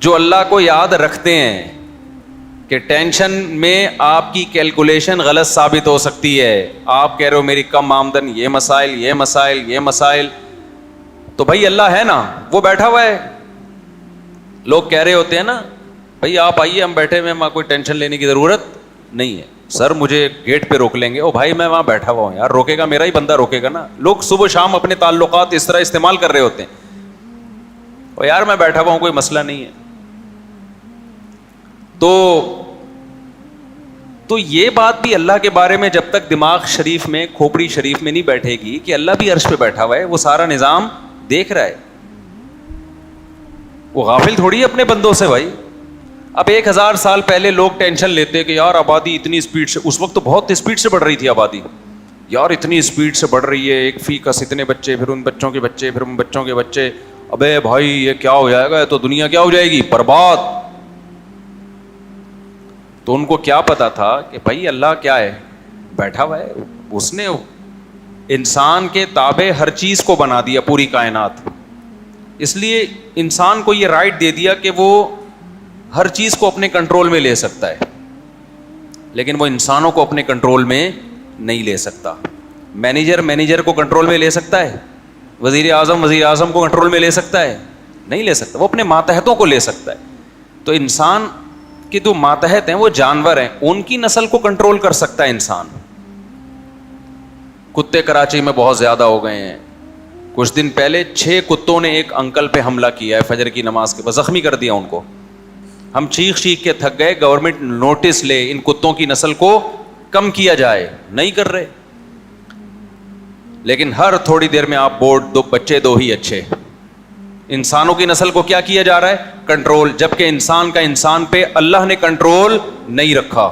جو اللہ کو یاد رکھتے ہیں کہ ٹینشن میں آپ کی کیلکولیشن غلط ثابت ہو سکتی ہے, آپ کہہ رہے ہو میری کم آمدن, یہ مسائل یہ مسائل یہ مسائل, تو بھائی اللہ ہے نا, وہ بیٹھا ہوا ہے. لوگ کہہ رہے ہوتے ہیں نا بھائی آپ آئیے ہم بیٹھے ہوئے, کوئی ٹینشن لینے کی ضرورت نہیں ہے. سر مجھے گیٹ پہ روک لیں گے, او بھائی میں وہاں بیٹھا ہوا ہوں یار, روکے گا میرا ہی بندہ روکے گا نا. لوگ صبح شام اپنے تعلقات اس طرح استعمال کر رہے ہوتے ہیں, او یار میں بیٹھا ہوا ہوں کوئی مسئلہ نہیں ہے. تو یہ بات بھی اللہ کے بارے میں جب تک دماغ شریف میں, کھوپڑی شریف میں نہیں بیٹھے گی کہ اللہ بھی عرش پہ بیٹھا ہوا ہے, وہ سارا نظام دیکھ رہا ہے, وہ غافل تھوڑی ہے اپنے بندوں سے بھائی. اب 1000 سال پہلے لوگ ٹینشن لیتے کہ یار آبادی اتنی اسپیڈ سے, اس وقت تو بہت اسپیڈ سے بڑھ رہی تھی آبادی, یار اتنی اسپیڈ سے بڑھ رہی ہے, ایک فی کس اتنے بچے, پھر ان بچوں کے بچے, پھر ان بچوں کے بچے, ابے بھائی یہ کیا ہو جائے گا, تو دنیا کیا ہو جائے گی, برباد. تو ان کو کیا پتا تھا کہ بھائی اللہ کیا ہے, بیٹھا ہوا ہے, اس نے انسان کے تابع ہر چیز کو بنا دیا, پوری کائنات. اس لیے انسان کو یہ رائٹ دے دیا کہ وہ ہر چیز کو اپنے کنٹرول میں لے سکتا ہے, لیکن وہ انسانوں کو اپنے کنٹرول میں نہیں لے سکتا. مینیجر کو کنٹرول میں لے سکتا ہے, وزیر اعظم کو کنٹرول میں لے سکتا ہے, نہیں لے سکتا. وہ اپنے ماتحتوں کو لے سکتا ہے. تو انسان کے جو ماتحت ہیں وہ جانور ہیں, ان کی نسل کو کنٹرول کر سکتا ہے انسان. کتے کراچی میں بہت زیادہ ہو گئے ہیں. کچھ دن پہلے 6 کتوں نے ایک انکل پہ حملہ کیا ہے فجر کی نماز کے بعد, زخمی کر دیا ان کو. ہم چیخ کے تھک گئے, گورنمنٹ نوٹس لے, ان کتوں کی نسل کو کم کیا جائے, نہیں کر رہے. لیکن ہر تھوڑی دیر میں آپ بورڈ, 2 بچے 2 ہی اچھے. انسانوں کی نسل کو کیا کیا جا رہا ہے, کنٹرول, جبکہ انسان کا انسان پہ اللہ نے کنٹرول نہیں رکھا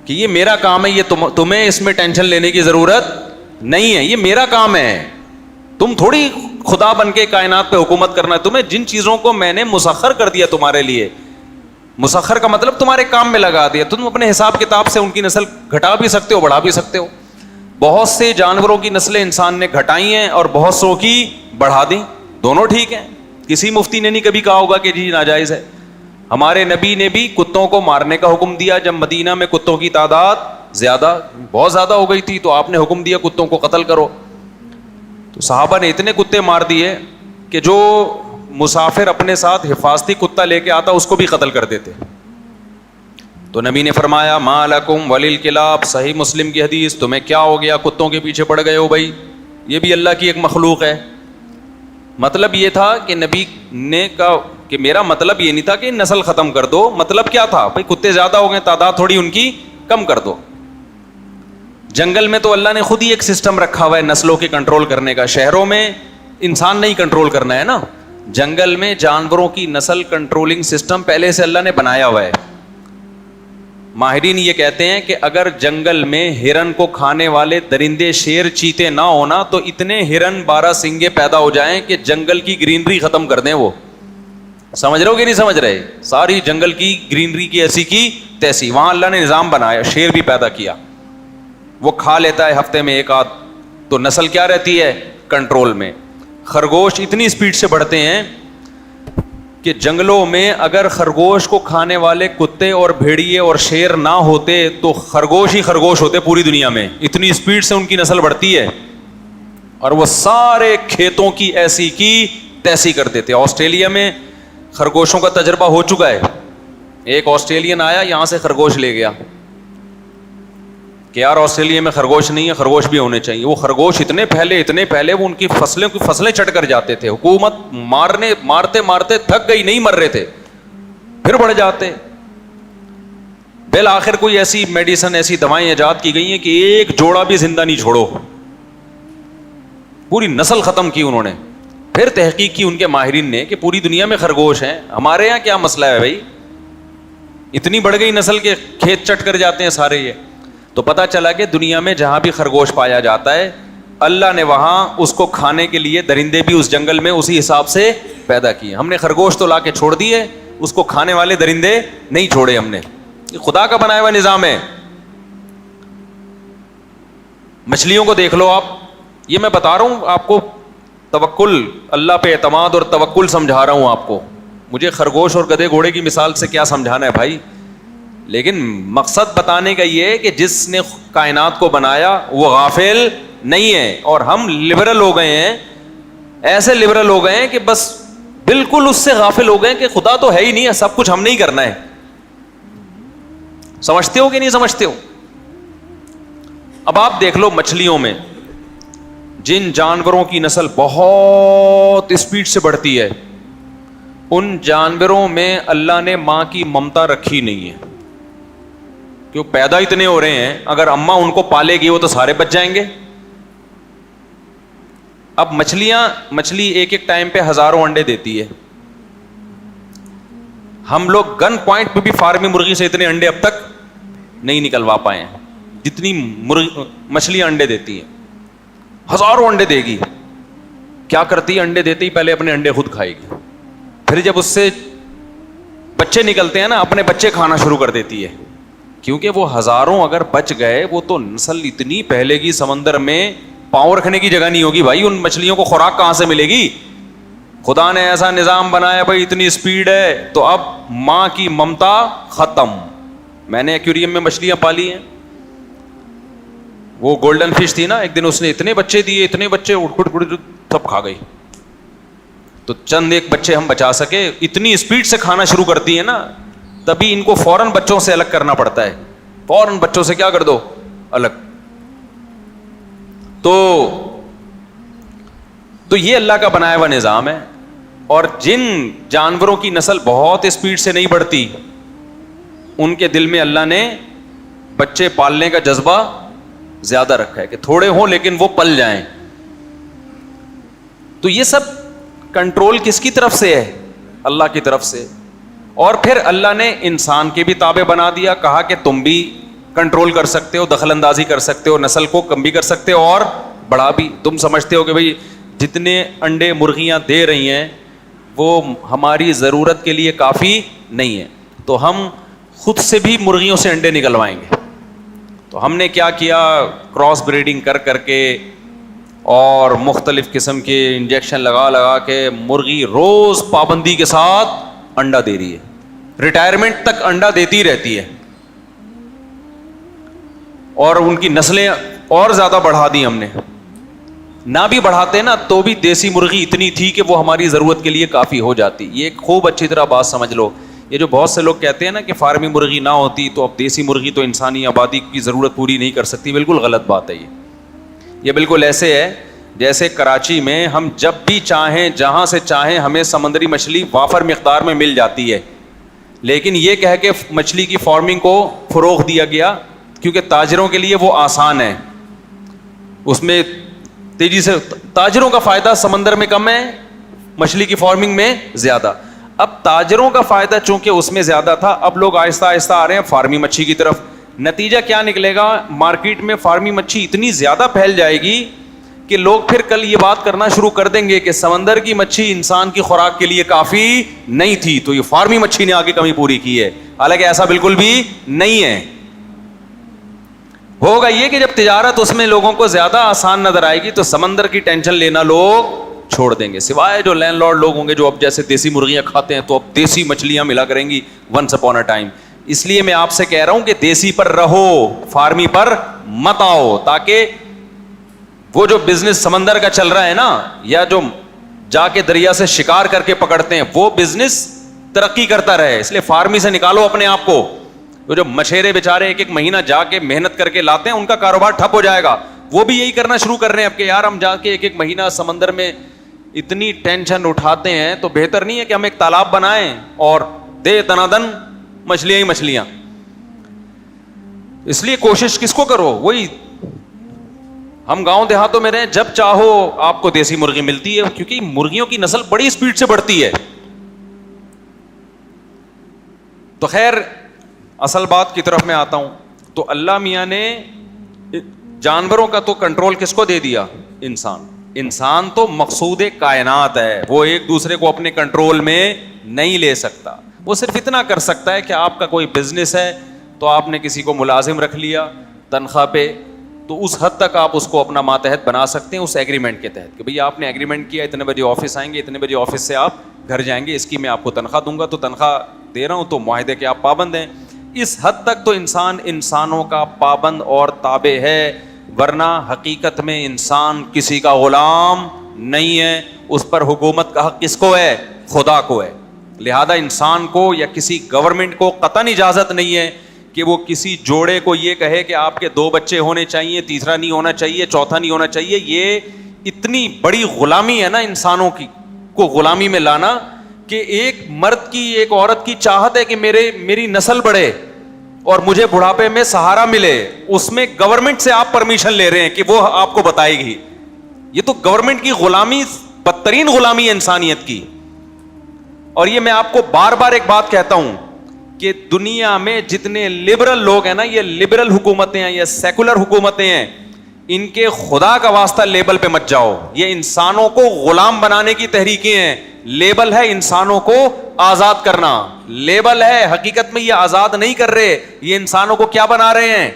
کہ یہ میرا کام ہے, یہ تمہیں اس میں ٹینشن لینے کی ضرورت نہیں ہے, یہ میرا کام ہے. تم تھوڑی خدا بن کے کائنات پہ حکومت کرنا ہے. تمہیں جن چیزوں کو میں نے مسخر کر دیا تمہارے لیے, مسخر کا مطلب تمہارے کام میں لگا دیا, تم اپنے حساب کتاب سے ان کی نسل گھٹا بھی سکتے ہو, بڑھا بھی سکتے ہو. بہت سے جانوروں کی نسلیں انسان نے گھٹائی ہیں اور بہت سو کی بڑھا دی, دونوں ٹھیک ہیں. کسی مفتی نے نہیں کبھی کہا ہوگا کہ جی ناجائز ہے. ہمارے نبی نے بھی کتوں کو مارنے کا حکم دیا جب مدینہ میں کتوں کی تعداد بہت زیادہ ہو گئی تھی, تو آپ نے حکم دیا کتوں کو قتل کرو. تو صحابہ نے اتنے کتے مار دیے کہ جو مسافر اپنے ساتھ حفاظتی کتا لے کے آتا اس کو بھی قتل کر دیتے. تو نبی نے فرمایا ما لکم وللکلاب, صحیح مسلم کی حدیث, تمہیں کیا ہو گیا, کتوں کے پیچھے پڑ گئے ہو بھائی, یہ بھی اللہ کی ایک مخلوق ہے. مطلب یہ تھا کہ نبی نے کہا کہ میرا مطلب یہ نہیں تھا کہ نسل ختم کر دو, مطلب کیا تھا بھائی کتے زیادہ ہو گئے, تعداد تھوڑی ان کی کم کر دو. جنگل میں تو اللہ نے خود ہی ایک سسٹم رکھا ہوا ہے نسلوں کے کنٹرول کرنے کا, شہروں میں انسان نہیں کنٹرول کرنا ہے نا, جنگل میں جانوروں کی نسل کنٹرولنگ سسٹم پہلے سے اللہ نے بنایا ہوا ہے. ماہرین یہ کہتے ہیں کہ اگر جنگل میں ہرن کو کھانے والے درندے شیر چیتے نہ ہونا تو اتنے ہرن 12 سنگے پیدا ہو جائیں کہ جنگل کی گرینری ختم کر دیں. وہ سمجھ رہے ہو کہ نہیں سمجھ رہے, ساری جنگل کی گرینری کی ایسی کی تیسی, وہاں اللہ نے نظام بنایا, شیر بھی پیدا کیا, وہ کھا لیتا ہے ہفتے میں 1 آدھ, تو نسل کیا رہتی ہے کنٹرول میں. خرگوش اتنی اسپیڈ سے بڑھتے ہیں کہ جنگلوں میں اگر خرگوش کو کھانے والے کتے اور بھیڑیے اور شیر نہ ہوتے تو خرگوش ہی خرگوش ہوتے پوری دنیا میں, اتنی اسپیڈ سے ان کی نسل بڑھتی ہے. اور وہ سارے کھیتوں کی ایسی کی تیسی کر دیتے. آسٹریلیا میں خرگوشوں کا تجربہ ہو چکا ہے. ایک آسٹریلین آیا یہاں سے خرگوش لے گیا کہ یار آسٹریلیا میں خرگوش نہیں ہے, خرگوش بھی ہونے چاہیے. وہ خرگوش اتنے پہلے وہ ان کی فصلیں چٹ کر جاتے تھے. حکومت مارتے مارتے تھک گئی, نہیں مر رہے تھے, پھر بڑھ جاتے. بالآخر کوئی ایسی میڈیسن, ایسی دوائیں ایجاد کی گئی ہیں کہ ایک جوڑا بھی زندہ نہیں چھوڑو, پوری نسل ختم کی انہوں نے. پھر تحقیق کی ان کے ماہرین نے کہ پوری دنیا میں خرگوش ہیں, ہمارے یہاں کیا مسئلہ ہے بھائی, اتنی بڑھ گئی نسل کے کھیت چٹ کر جاتے ہیں سارے. یہ تو پتا چلا کہ دنیا میں جہاں بھی خرگوش پایا جاتا ہے اللہ نے وہاں اس کو کھانے کے لیے درندے بھی اس جنگل میں اسی حساب سے پیدا کیے. ہم نے خرگوش تو لا کے چھوڑ دیے, اس کو کھانے والے درندے نہیں چھوڑے ہم نے. یہ خدا کا بنایا ہوا نظام ہے. مچھلیوں کو دیکھ لو آپ, یہ میں بتا رہا ہوں آپ کو, توکل اللہ پہ اعتماد اور توکل سمجھا رہا ہوں آپ کو. مجھے خرگوش اور گدھے گھوڑے کی مثال سے کیا سمجھانا ہے بھائی, لیکن مقصد بتانے کا یہ ہے کہ جس نے کائنات کو بنایا وہ غافل نہیں ہے. اور ہم لبرل ہو گئے ہیں, ایسے لبرل ہو گئے ہیں کہ بس بالکل اس سے غافل ہو گئے کہ خدا تو ہے ہی نہیں ہے, سب کچھ ہم نے ہی کرنا ہے. سمجھتے ہو کہ نہیں سمجھتے ہو؟ اب آپ دیکھ لو مچھلیوں میں جن جانوروں کی نسل بہت اسپیڈ سے بڑھتی ہے, ان جانوروں میں اللہ نے ماں کی ممتا رکھی نہیں ہے, کیوں پیدا اتنے ہو رہے ہیں, اگر اماں ان کو پالے گی وہ تو سارے بچ جائیں گے. اب مچھلی ایک ایک ٹائم پہ ہزاروں انڈے دیتی ہے. ہم لوگ گن پوائنٹ پہ بھی فارمی مرغی سے اتنے انڈے اب تک نہیں نکلوا پائے ہیں جتنی مچھلیاں انڈے دیتی ہیں. ہزاروں انڈے دے گی, کیا کرتی ہے انڈے دیتے ہی پہلے اپنے انڈے خود کھائے گی, پھر جب اس سے بچے نکلتے ہیں نا اپنے بچے کھانا شروع کر دیتی ہے, کیونکہ وہ ہزاروں اگر بچ گئے وہ تو نسل اتنی پہلے کی سمندر میں پاؤں رکھنے کی جگہ نہیں ہوگی بھائی, ان مچھلیوں کو خوراک کہاں سے ملے گی؟ خدا نے ایسا نظام بنایا بھائی اتنی اسپیڈ ہے تو اب ماں کی ممتا ختم. میں نے ایکویریم میں مچھلیاں پالی ہیں, وہ گولڈن فش تھی نا, ایک دن اس نے اتنے بچے دیے, اتنے بچے سب کھا گئی. تو چند ایک بچے ہم بچا سکے, اتنی اسپیڈ سے کھانا شروع کرتی ہے نا, تبھی ان کو فوراً بچوں سے الگ کرنا پڑتا ہے, فوراً بچوں سے کیا کر دو الگ. تو یہ اللہ کا بنایا ہوا نظام ہے. اور جن جانوروں کی نسل بہت اسپیڈ سے نہیں بڑھتی ان کے دل میں اللہ نے بچے پالنے کا جذبہ زیادہ رکھا ہے کہ تھوڑے ہوں لیکن وہ پل جائیں. تو یہ سب کنٹرول کس کی طرف سے ہے؟ اللہ کی طرف سے. اور پھر اللہ نے انسان کے بھی تابع بنا دیا, کہا کہ تم بھی کنٹرول کر سکتے ہو, دخل اندازی کر سکتے ہو, نسل کو کم بھی کر سکتے ہو اور بڑھا بھی. تم سمجھتے ہو کہ بھئی جتنے انڈے مرغیاں دے رہی ہیں وہ ہماری ضرورت کے لیے کافی نہیں ہے, تو ہم خود سے بھی مرغیوں سے انڈے نکلوائیں گے. تو ہم نے کیا کیا, کراس بریڈنگ کر کر کے اور مختلف قسم کے انجیکشن لگا کے مرغی روز پابندی کے ساتھ انڈا دے رہی ہے, ریٹائرمنٹ تک انڈا دیتی رہتی ہے, اور ان کی نسلیں اور زیادہ بڑھا دی ہم نے. نہ بھی بڑھاتے نا تو بھی دیسی مرغی اتنی تھی کہ وہ ہماری ضرورت کے لیے کافی ہو جاتی. یہ خوب اچھی طرح بات سمجھ لو. یہ جو بہت سے لوگ کہتے ہیں نا کہ فارمی مرغی نہ ہوتی تو اب دیسی مرغی تو انسانی آبادی کی ضرورت پوری نہیں کر سکتی, بالکل غلط بات ہے. یہ بالکل ایسے ہے جیسے کراچی میں ہم جب بھی چاہیں جہاں سے چاہیں ہمیں سمندری مچھلی وافر مقدار میں مل جاتی ہے, لیکن یہ کہہ کے مچھلی کی فارمنگ کو فروغ دیا گیا کیونکہ تاجروں کے لیے وہ آسان ہے, اس میں تیزی سے تاجروں کا فائدہ سمندر میں کم ہے, مچھلی کی فارمنگ میں زیادہ. اب تاجروں کا فائدہ چونکہ اس میں زیادہ تھا, اب لوگ آہستہ آہستہ آ رہے ہیں فارمی مچھلی کی طرف. نتیجہ کیا نکلے گا, مارکیٹ میں فارمی مچھلی اتنی زیادہ پھیل جائے گی کہ لوگ پھر کل یہ بات کرنا شروع کر دیں گے کہ سمندر کی مچھلی انسان کی خوراک کے لیے کافی نہیں تھی تو یہ فارمی مچھلی نے آگے کمی پوری کی ہے, حالانکہ ایسا بالکل بھی نہیں ہے. ہوگا یہ کہ جب تجارت اس میں لوگوں کو زیادہ آسان نظر آئے گی تو سمندر کی ٹینشن لینا لوگ چھوڑ دیں گے, سوائے جو لینڈ لارڈ لوگ ہوں گے جو اب جیسے دیسی مرغیاں کھاتے ہیں تو اب دیسی مچھلیاں ملا کریں گی ونس اپون اے ٹائم. اس لیے میں آپ سے کہہ رہا ہوں کہ دیسی پر رہو, فارمی پر مت آؤ, تاکہ وہ جو بزنس سمندر کا چل رہا ہے نا, یا جو جا کے دریا سے شکار کر کے پکڑتے ہیں, وہ بزنس ترقی کرتا رہے. اس لیے فارمی سے نکالو اپنے آپ کو. وہ جو مچھیرے بیچارے ایک ایک مہینہ جا کے محنت کر کے لاتے ہیں ان کا کاروبار ٹھپ ہو جائے گا. وہ بھی یہی کرنا شروع کر رہے ہیں اب کہ یار ہم جا کے ایک ایک مہینہ سمندر میں اتنی ٹینشن اٹھاتے ہیں تو بہتر نہیں ہے کہ ہم ایک تالاب بنائیں اور دے دنادن مچھلیاں ہی مچھلیاں. اس لیے کوشش کس کو کرو, وہی ہم گاؤں دیہاتوں میں رہیں, جب چاہو آپ کو دیسی مرغی ملتی ہے کیونکہ مرغیوں کی نسل بڑی اسپیڈ سے بڑھتی ہے. تو خیر اصل بات کی طرف میں آتا ہوں. تو اللہ میاں نے جانوروں کا تو کنٹرول کس کو دے دیا, انسان تو مقصود کائنات ہے, وہ ایک دوسرے کو اپنے کنٹرول میں نہیں لے سکتا. وہ صرف اتنا کر سکتا ہے کہ آپ کا کوئی بزنس ہے تو آپ نے کسی کو ملازم رکھ لیا تنخواہ پہ, تو اس حد تک آپ اس کو اپنا ماتحت بنا سکتے ہیں اس ایگریمنٹ کے تحت کہ بھئی آپ نے ایگریمنٹ کیا اتنے بجے آفس آئیں گے, اتنے بجے آفس سے آپ گھر جائیں گے, اس کی میں آپ کو تنخواہ دوں گا, تو تنخواہ دے رہا ہوں تو معاہدے کے آپ پابند ہیں. اس حد تک تو انسان انسانوں کا پابند اور تابع ہے, ورنہ حقیقت میں انسان کسی کا غلام نہیں ہے. اس پر حکومت کا حق کس کو ہے؟ خدا کو ہے. لہذا انسان کو یا کسی گورنمنٹ کو قطعاً اجازت نہیں ہے کہ وہ کسی جوڑے کو یہ کہے کہ آپ کے 2 بچے ہونے چاہیے, تیسرا نہیں ہونا چاہیے, چوتھا نہیں ہونا چاہیے. یہ اتنی بڑی غلامی ہے نا انسانوں کی کو غلامی میں لانا, کہ ایک مرد کی, ایک عورت کی چاہت ہے کہ میری نسل بڑھے اور مجھے بڑھاپے میں سہارا ملے. اس میں گورنمنٹ سے آپ پرمیشن لے رہے ہیں کہ وہ آپ کو بتائے گی. یہ تو گورنمنٹ کی غلامی, بدترین غلامی ہے انسانیت کی. اور یہ میں آپ کو بار بار ایک بات کہتا ہوں کہ دنیا میں جتنے لبرل لوگ ہیں نا, یہ لبرل حکومتیں ہیں, یہ سیکولر حکومتیں ہیں, ان کے خدا کا واسطہ لیبل پہ مت جاؤ. یہ انسانوں کو غلام بنانے کی تحریکیں ہیں. لیبل ہے انسانوں کو آزاد کرنا, لیبل ہے. حقیقت میں یہ آزاد نہیں کر رہے, یہ انسانوں کو کیا بنا رہے ہیں؟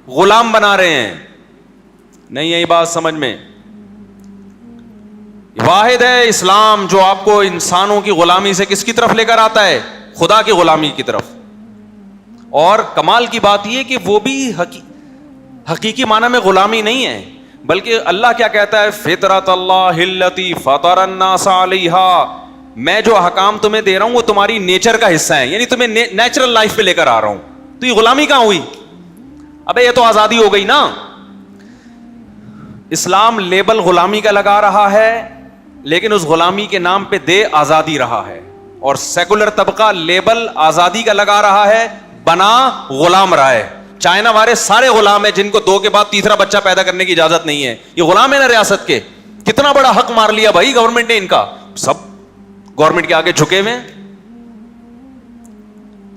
غلام بنا رہے ہیں. نہیں ہے یہ بات سمجھ میں؟ واحد ہے اسلام جو آپ کو انسانوں کی غلامی سے کس کی طرف لے کر آتا ہے؟ خدا کی غلامی کی طرف. اور کمال کی بات یہ کہ وہ بھی حقیقی معنی میں غلامی نہیں ہے, بلکہ اللہ کیا کہتا ہے؟ فطرت اللہ التی فطر الناس علیہا. میں جو احکام تمہیں دے رہا ہوں وہ تمہاری نیچر کا حصہ ہے, یعنی تمہیں نیچرل لائف پہ لے کر آ رہا ہوں. تو یہ غلامی کہاں ہوئی؟ ابے یہ تو آزادی ہو گئی نا. اسلام لیبل غلامی کا لگا رہا ہے, لیکن اس غلامی کے نام پہ دے آزادی رہا ہے. اور سیکولر طبقہ لیبل آزادی کا لگا رہا ہے, بنا غلام رہا ہے. چائنا والے سارے غلام ہیں جن کو 2 کے بعد تیسرا بچہ پیدا کرنے کی اجازت نہیں ہے. یہ غلام ہے نا ریاست کے. کتنا بڑا حق مار لیا بھائی گورنمنٹ نے ان کا. سب گورنمنٹ کے آگے جھکے ہوئے.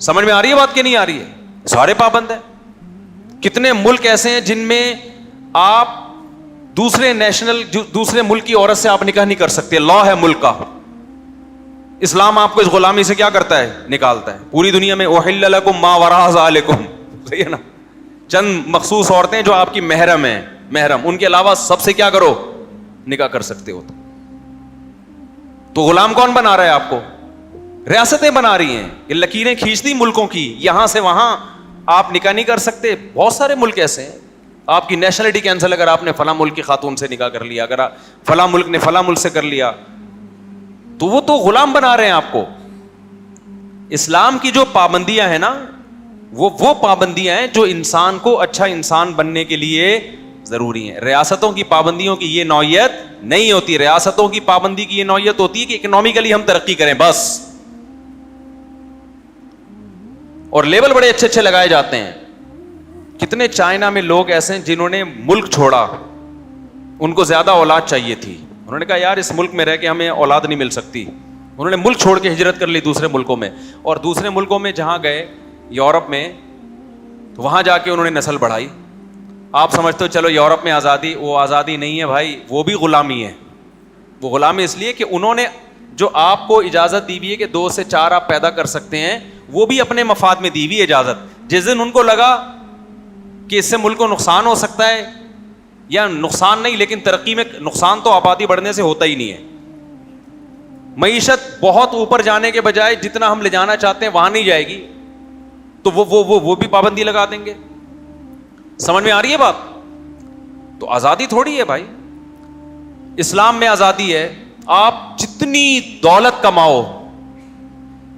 سمجھ میں آ رہی ہے بات کہ نہیں آ رہی ہے؟ سارے پابند ہیں. کتنے ملک ایسے ہیں جن میں آپ دوسرے ملک کی عورت سے آپ نکاح نہیں کر سکتے, لا ہے ملک کا. اسلام آپ کو اس غلامی سے کیا کرتا ہے؟ نکالتا ہے. پوری دنیا میں احل لکم ما وراء ذالکم, صحیح ہے نا, چند مخصوص عورتیں جو آپ کی محرم ہیں, محرم, ان کے علاوہ سب سے کیا کرو؟ نکاح کر سکتے ہو. تو غلام کون بنا رہا ہے آپ کو؟ ریاستیں بنا رہی ہیں, یہ لکیریں کھینچ دی ملکوں کی, یہاں سے وہاں آپ نکاح نہیں کر سکتے. بہت سارے ملک ایسے ہیں, آپ کی نیشنلٹی کینسل اگر آپ نے فلاں ملک کی خاتون سے نکاح کر لیا, اگر فلاں ملک نے فلاں ملک سے کر لیا, تو وہ تو غلام بنا رہے ہیں آپ کو. اسلام کی جو پابندیاں ہیں نا, وہ پابندیاں ہیں جو انسان کو اچھا انسان بننے کے لیے ضروری ہیں. ریاستوں کی پابندیوں کی یہ نوعیت نہیں ہوتی. ریاستوں کی پابندی کی یہ نوعیت ہوتی ہے کہ اکنامکلی ہم ترقی کریں بس. اور لیبل بڑے اچھے اچھے لگائے جاتے ہیں. کتنے چائنا میں لوگ ایسے ہیں جنہوں نے ملک چھوڑا, ان کو زیادہ اولاد چاہیے تھی. انہوں نے کہا یار اس ملک میں رہ کے ہمیں اولاد نہیں مل سکتی. انہوں نے ملک چھوڑ کے ہجرت کر لی دوسرے ملکوں میں, اور دوسرے ملکوں میں جہاں گئے یورپ میں, تو وہاں جا کے انہوں نے نسل بڑھائی. آپ سمجھتے ہو چلو یورپ میں آزادی, وہ آزادی نہیں ہے بھائی, وہ بھی غلامی ہے. وہ غلامی اس لیے کہ انہوں نے جو آپ کو اجازت دی ہوئی ہے کہ 2 سے 4 آپ پیدا کر سکتے ہیں, وہ بھی اپنے مفاد میں دی ہوئی اجازت. جس دن ان کو لگا کہ اس سے ملک کو نقصان ہو سکتا ہے, یا نقصان نہیں لیکن ترقی میں نقصان تو آبادی بڑھنے سے ہوتا ہی نہیں ہے. معیشت بہت اوپر جانے کے بجائے جتنا ہم لے جانا چاہتے ہیں وہاں نہیں جائے گی, تو وہ بھی پابندی لگا دیں گے. سمجھ میں آ رہی ہے بات؟ تو آزادی تھوڑی ہے بھائی. اسلام میں آزادی ہے. آپ جتنی دولت کماؤ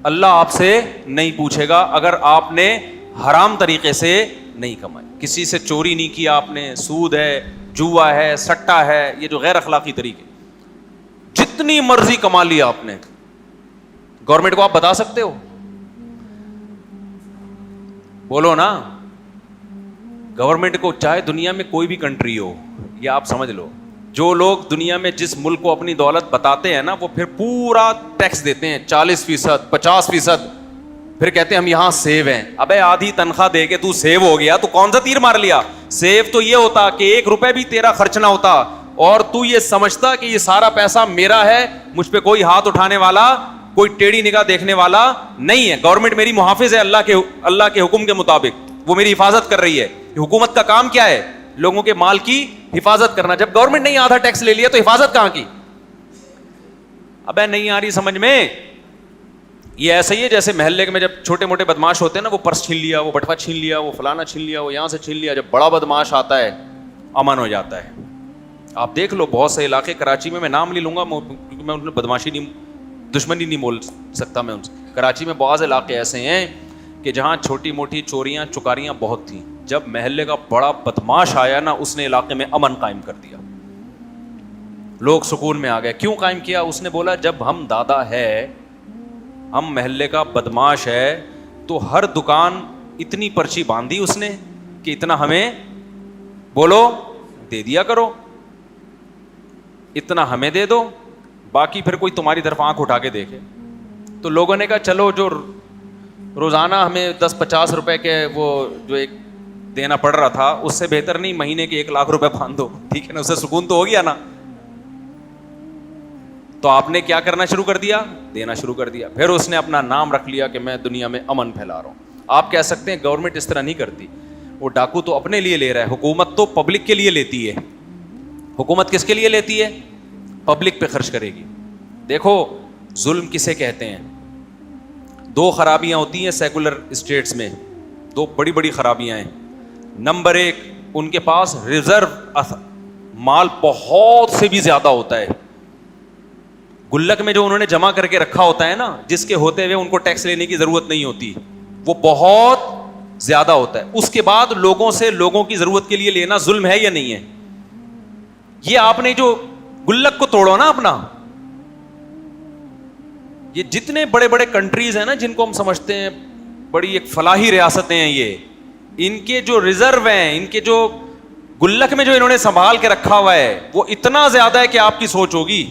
اللہ آپ سے نہیں پوچھے گا اگر آپ نے حرام طریقے سے نہیں کمائی. کسی سے چوری نہیں کیا آپ نے, سود ہے, جوا ہے, سٹا ہے, یہ جو غیر اخلاقی طریقے, جتنی مرضی کما لیا آپ نے, گورنمنٹ کو آپ بتا سکتے ہو؟ بولو نا. گورنمنٹ کو چاہے دنیا میں کوئی بھی کنٹری ہو, یہ آپ سمجھ لو, جو لوگ دنیا میں جس ملک کو اپنی دولت بتاتے ہیں نا, وہ پھر پورا ٹیکس دیتے ہیں 40%, 50%, پھر کہتے ہیں ہم یہاں سیو ہیں. ابے آدھی تنخواہ دے کے تو سیو ہو گیا, تو کون سا تیر مار لیا؟ سیو تو یہ ہوتا کہ 1 روپے بھی تیرا خرچ نہ ہوتا, اور تو یہ سمجھتا کہ یہ سارا پیسہ میرا ہے, مجھ پہ کوئی ہاتھ اٹھانے والا, کوئی ٹیڑھی نگاہ دیکھنے والا نہیں ہے. گورنمنٹ میری محافظ ہے اللہ کے حکم کے مطابق, وہ میری حفاظت کر رہی ہے. حکومت کا کام کیا ہے؟ لوگوں کے مال کی حفاظت کرنا. جب گورنمنٹ نے آدھا ٹیکس لے لیا تو حفاظت کہاں کی؟ ابے نہیں آ رہی سمجھ میں. یہ ایسا ہی ہے جیسے محلے میں جب چھوٹے موٹے بدماش ہوتے ہیں نا, وہ پرس چھین لیا, وہ بٹوا چھین لیا, وہ فلانا چھین لیا, وہ یہاں سے چھین لیا, جب بڑا بدماش آتا ہے امن ہو جاتا ہے. آپ دیکھ لو بہت سے علاقے کراچی میں نام نہیں لوں گا کیونکہ میں ان بدماشی نہیں, دشمنی نہیں بول سکتا میں ان سے. کراچی میں بعض علاقے ایسے ہیں کہ جہاں چھوٹی موٹی چوریاں چکاریاں بہت تھیں, جب محلے کا بڑا بدماش آیا نا, اس نے علاقے میں امن قائم کر دیا, لوگ سکون میں آ گئے. کیوں قائم کیا؟ اس نے بولا جب ہم دادا ہے, ہم محلے کا بدماش ہے, تو ہر دکان اتنی پرچی باندھی اس نے کہ اتنا ہمیں بولو دے دیا کرو, اتنا ہمیں دے دو, باقی پھر کوئی تمہاری طرف آنکھ اٹھا کے دیکھے. تو لوگوں نے کہا چلو جو روزانہ ہمیں 10-50 روپے کے وہ جو ایک دینا پڑ رہا تھا, اس سے بہتر نہیں مہینے کے 1 لاکھ روپے باندھ دو, ٹھیک ہے نا, اس سے سکون تو ہو گیا نا. تو آپ نے کیا کرنا شروع کر دیا؟ دینا شروع کر دیا. پھر اس نے اپنا نام رکھ لیا کہ میں دنیا میں امن پھیلا رہا ہوں. آپ کہہ سکتے ہیں گورنمنٹ اس طرح نہیں کرتی, وہ ڈاکو تو اپنے لیے لے رہا ہے, حکومت تو پبلک کے لیے لیتی ہے. حکومت کس کے لیے لیتی ہے؟ پبلک پہ خرچ کرے گی. دیکھو ظلم کسے کہتے ہیں؟ 2 خرابیاں ہوتی ہیں سیکولر اسٹیٹس میں, 2 بڑی بڑی خرابیاں ہیں. نمبر 1, ان کے پاس ریزرو مال بہت سے بھی زیادہ ہوتا ہے. گلک میں جو انہوں نے جمع کر کے رکھا ہوتا ہے نا, جس کے ہوتے ہوئے ان کو ٹیکس لینے کی ضرورت نہیں ہوتی, وہ بہت زیادہ ہوتا ہے. اس کے بعد لوگوں سے لوگوں کی ضرورت کے لیے لینا ظلم ہے یا نہیں ہے؟ یہ آپ نے جو گلک کو توڑو نا اپنا, یہ جتنے بڑے بڑے کنٹریز ہیں نا جن کو ہم سمجھتے ہیں بڑی ایک فلاحی ریاستیں ہیں, یہ ان کے جو ریزرو ہیں, ان کے جو گلک میں جو انہوں نے سنبھال کے رکھا ہوا ہے, وہ اتنا زیادہ ہے کہ آپ کی سوچ ہوگی